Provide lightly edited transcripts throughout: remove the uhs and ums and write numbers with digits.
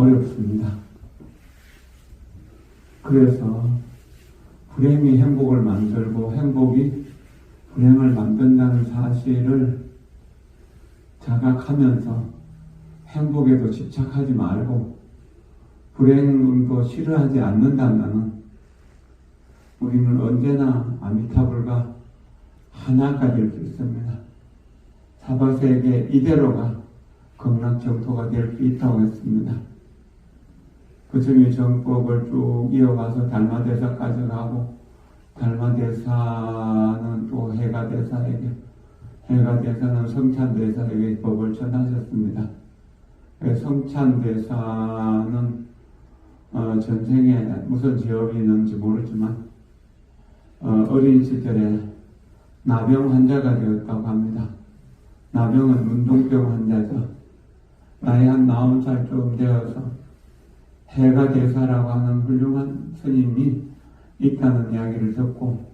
어렵습니다. 그래서 불행이 행복을 만들고 행복이 불행을 만든다는 사실을 자각하면서 행복에도 집착하지 말고 불행도 싫어하지 않는다면 우리는 언제나 아미타불과 하나가 될 수 있습니다. 사바세계 이대로가 극락정토가 될 수 있다고 했습니다. 부처님의 정법을 쭉 이어가서 달마대사까지 가고 달마대사는 또 해가대사에게 해가대사는 성찬대사에게 법을 전하셨습니다. 성찬대사는 전생에 무슨 죄업이 있는지 모르지만 어린 시절에 나병 환자가 되었다고 합니다. 나병은 운동병 환자죠. 나이 한 40살쯤 되어서 해가대사라고 하는 훌륭한 스님이 있다는 이야기를 듣고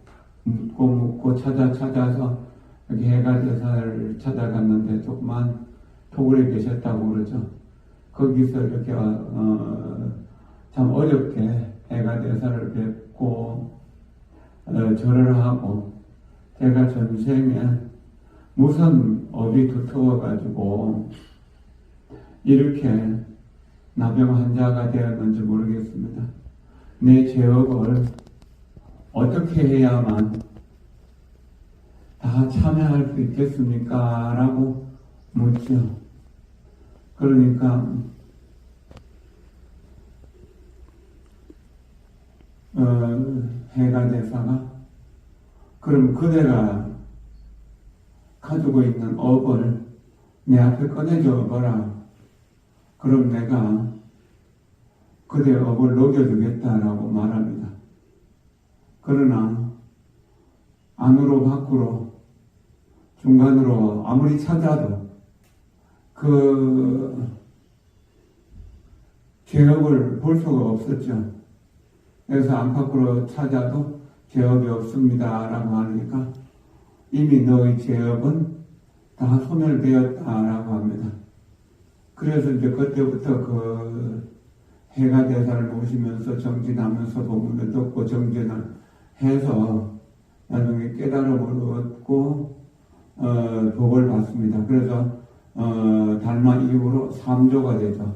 묻고 찾아서 여기 해가대사를 찾아갔는데 조그만 토굴에 계셨다고 그러죠. 거기서 이렇게 참 어렵게 해가대사를 뵙고 절을 하고 제가 전생에 무슨 업이 두터워가지고 이렇게 나병 환자가 되었는지 모르겠습니다. 내 죄업을 어떻게 해야만 다 참여할 수 있겠습니까? 라고 묻죠. 그러니까 해가대사가 그럼 그대가 가지고 있는 업을 내 앞에 꺼내줘 보라. 그럼 내가 그대 업을 녹여주겠다라고 말합니다. 그러나 안으로 밖으로 중간으로 아무리 찾아도 그 죄업을 볼 수가 없었죠. 그래서 안팎으로 찾아도 죄업이 없습니다 라고 하니까 이미 너의 죄업은 다 소멸되었다라고 합니다. 그래서 이제 그때부터 그 해가대사를 모시면서 정진하면서 법문을 듣고 정진을 해서 나중에 깨달음을 얻고 복을 받습니다. 그래서 달마 이후로 3조가 되죠.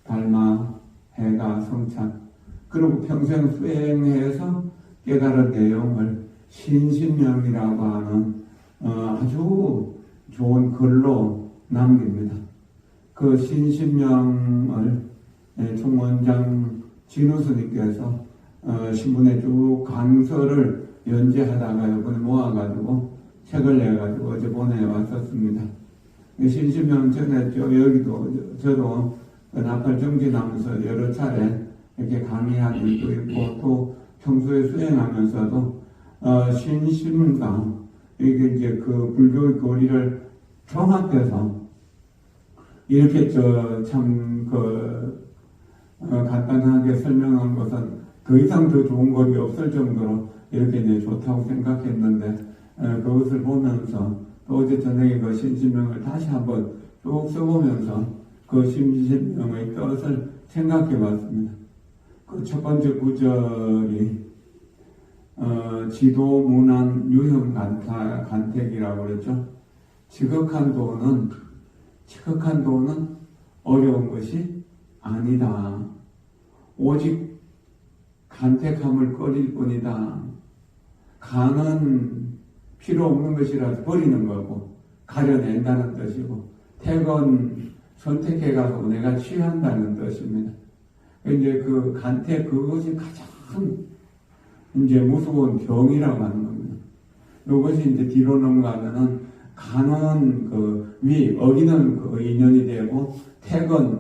달마, 해가, 성찬. 그리고 평생 수행해서 깨달은 내용을 신신명이라고 하는 아주 좋은 글로 남깁니다. 그 신신명을 총원장 진우스님께서 신문에 쭉 강서를 연재하다가 이번에 모아가지고 책을 내가지고 어제 보내왔었습니다. 신신명 전했죠. 여기도 저도 나팔 정진하면서 여러 차례 이렇게 강의한 일도 있고 또 평소에 수행하면서도 신심과 이게 이제 그 불교의 교리를 종합해서 이렇게 간단하게 설명한 것은 더 이상 더 좋은 것이 없을 정도로 이렇게 이제 좋다고 생각했는데 그것을 보면서 또 어제 저녁에 그 신심명을 다시 한번 쭉 써보면서 그 신심명의 뜻을 생각해 봤습니다. 그 첫 번째 구절이 지도문안 유형 간택이라고 그랬죠. 지극한 도는 어려운 것이 아니다. 오직 간택함을 꺼릴 뿐이다. 간은 필요 없는 것이라서 버리는 거고 가려낸다는 뜻이고 택은 선택해가서 내가 취한다는 뜻입니다. 이제 그 간택 그것이 가장 이제 무서운 병이라고 하는 겁니다. 이것이 이제 뒤로 넘어가면은 간은 그 어기는 그 인연이 되고 택은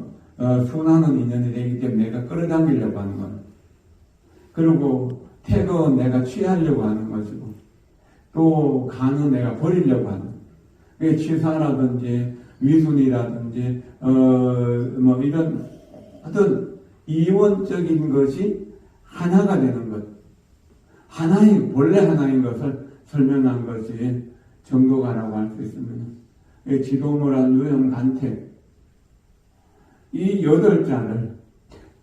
순하는 인연이 되기 때문에 내가 끌어당기려고 하는 거예요. 그리고 택은 내가 취하려고 하는 것이고 또 간은 내가 버리려고 하는 거예요. 취사라든지 위순이라든지 뭐 이런 어떤 이원적인 것이 하나가 되는 것, 본래 하나인 것을 설명한 것이 정도가라고 할 수 있습니다. 지도문안 유형 간택 이 8자를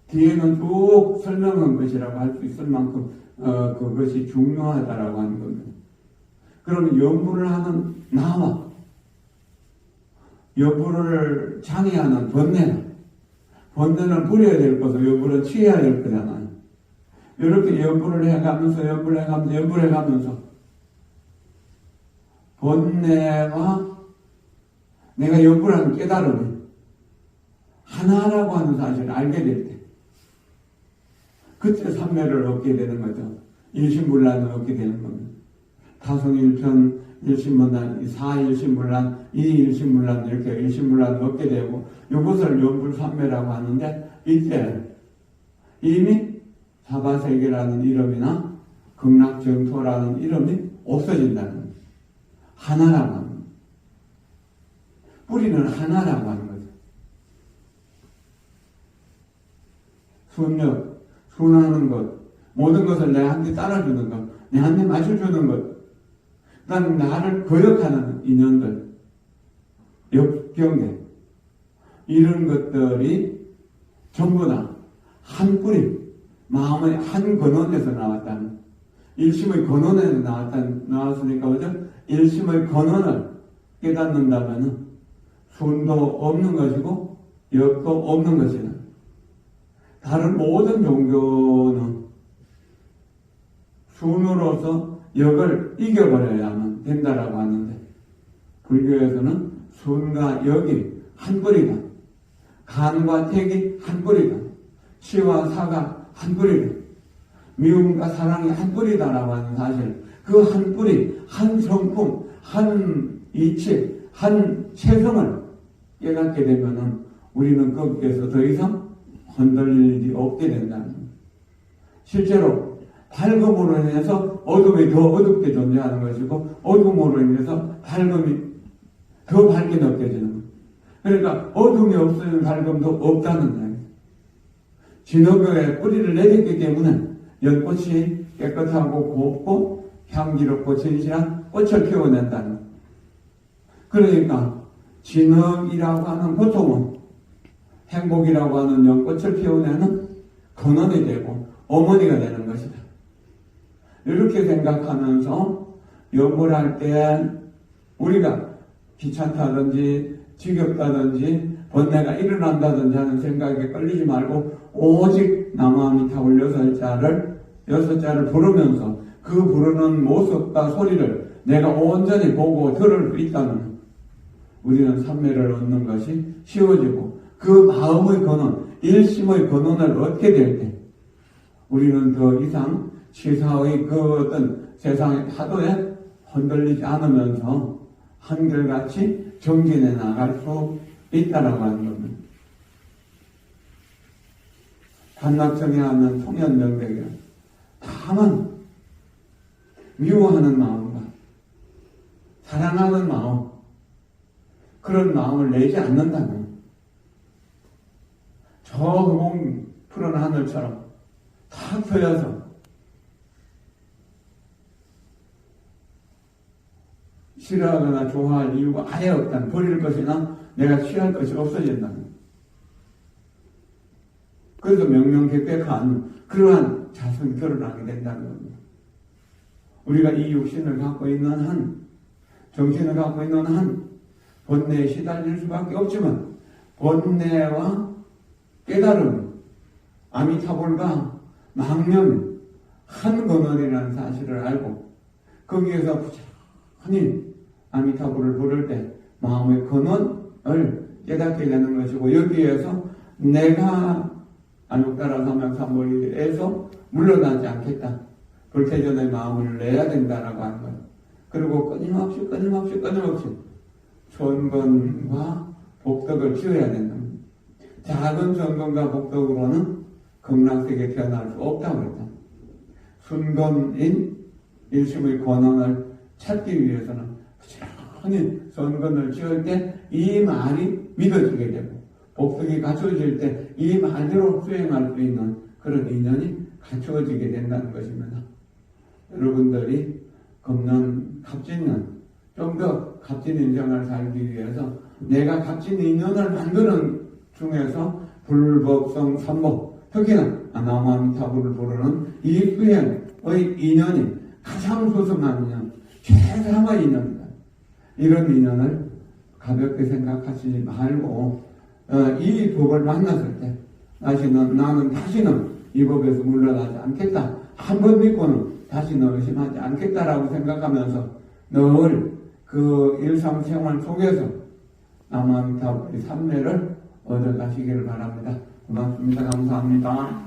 뒤에는 쭉 설명한 것이라고 할 수 있을 만큼 그것이 중요하다라고 하는 겁니다. 그러면 연부를 하는 나와 연부를 장애하는 번뇌는 버려야 될 것을 연부를 취해야 될 거잖아요. 이렇게 연부를 해가면서 번뇌와 내가 연부를 하는 깨달음이 하나라고 하는 사실을 알게 될 때, 그때 삼매를 얻게 되는 거죠. 일심불란을 얻게 되는 겁니다. 타성일편, 일심문란, 사일심문란, 이일심문란, 이렇게 일심문란을 얻게 되고, 이것을 연불삼매라고 하는데, 이때 이미 사바세계라는 이름이나 극락정토라는 이름이 없어진다는 거예요. 하나라고 하는 거예요. 뿌리는 하나라고 하는 거죠. 순력, 순하는 것, 모든 것을 내한테 따라주는 것, 내한테 마셔주는 것, 그 다음에 나를 거역하는 인연들, 역경계, 이런 것들이 전부 다 한 뿌리, 마음의 한 근원에서 나왔다는, 일심의 근원에서 나왔으니까, 그죠? 일심의 근원을 깨닫는다면 순도 없는 것이고, 역도 없는 것이다. 다른 모든 종교는 순으로서 역을 이겨버려야만 된다라고 하는데, 불교에서는 순과 역이 한 뿌리다. 간과 택이 한 뿌리다. 시와 사가 한 뿌리다. 미움과 사랑이 한 뿌리다라고 하는 사실, 그 한 뿌리, 한 성품, 한 이치, 한 체성을 깨닫게 되면은 우리는 거기에서 더 이상 흔들릴 일이 없게 된다는 겁니다. 실제로 밝음으로 인해서 어둠이 더 어둡게 존재하는 것이고, 어둠으로 인해서 밝음이 더 밝게 느껴지는 겁니다. 그러니까 어둠이 없으면 밝음도 없다는 거예요. 진흙에 뿌리를 내렸기 때문에 연꽃이 깨끗하고 곱고 향기롭고 진실한 꽃을 피워낸다는 거예요. 그러니까 진흙이라고 하는 고통은 행복이라고 하는 연꽃을 피워내는 근원이 되고 어머니가 되는 것이다. 이렇게 생각하면서 연구를 할 때 우리가 귀찮다든지 지겹다든지 번뇌가 일어난다든지 하는 생각에 끌리지 말고 오직 남아미타불 6자를 부르면서 그 부르는 모습과 소리를 내가 온전히 보고 들을 수 있다면 우리는 삼매를 얻는 것이 쉬워지고, 그 마음의 근원, 일심의 근원을 얻게 될 때 우리는 더 이상 시사의 그 어떤 세상의 파도에 흔들리지 않으면서 한결같이 정진해 나갈 수 있다라고 하는 겁니다. 반낙정에 하는 통연명백이라, 다만 미워하는 마음과 사랑하는 마음, 그런 마음을 내지 않는다면 저 흑공 푸른 하늘처럼 탁 트여서 싫어하거나 좋아할 이유가 아예 없다는, 버릴 것이나 내가 취할 것이 없어진다는, 그래서 명명백백한 그러한 자성결을 하게 된다는 겁니다. 우리가 이 육신을 갖고 있는 한, 정신을 갖고 있는 한 번뇌에 시달릴 수밖에 없지만 번뇌와 깨달음, 아미타불과 망념 한 근원이라는 사실을 알고 거기에서 부지런히 아미타불을 부를 때 마음의 근원을 깨닫게 되는 것이고, 여기에서 내가 안욕따라 삼명삼보리에서 물러나지 않겠다, 불태전의 마음을 내야 된다라고 하는 거예요. 그리고 끊임없이 선건과 복덕을 지어야 된다. 작은 선건과 복덕으로는 극락세계에 태어날 수 없다고 했다. 순건인 일심의 권원을 찾기 위해서는 부지런히 선건을 지을 때 이 말이 믿어지게 되고, 복덕이 갖춰질 때 이 말대로 수행할 수 있는 그런 인연이 갖추어지게 된다는 것입니다. 여러분들이 걷는 값짓는, 좀 더 값진 인생을 살기 위해서 내가 값진 인연을 만드는 중에서 불법성 삼복, 특히나 나무아미타불을 부르는 이 수행의 인연이 가장 소중한 인연, 최상의 인연이다. 이런 인연을 가볍게 생각하시지 말고 이 법을 만났을 때 나는 다시는 이 법에서 물러나지 않겠다. 한 번 믿고는 다시는 의심하지 않겠다라고 생각하면서 늘 그 일상생활 속에서 나무아미타불의 삼매를 얻어가시기를 바랍니다. 고맙습니다. 감사합니다.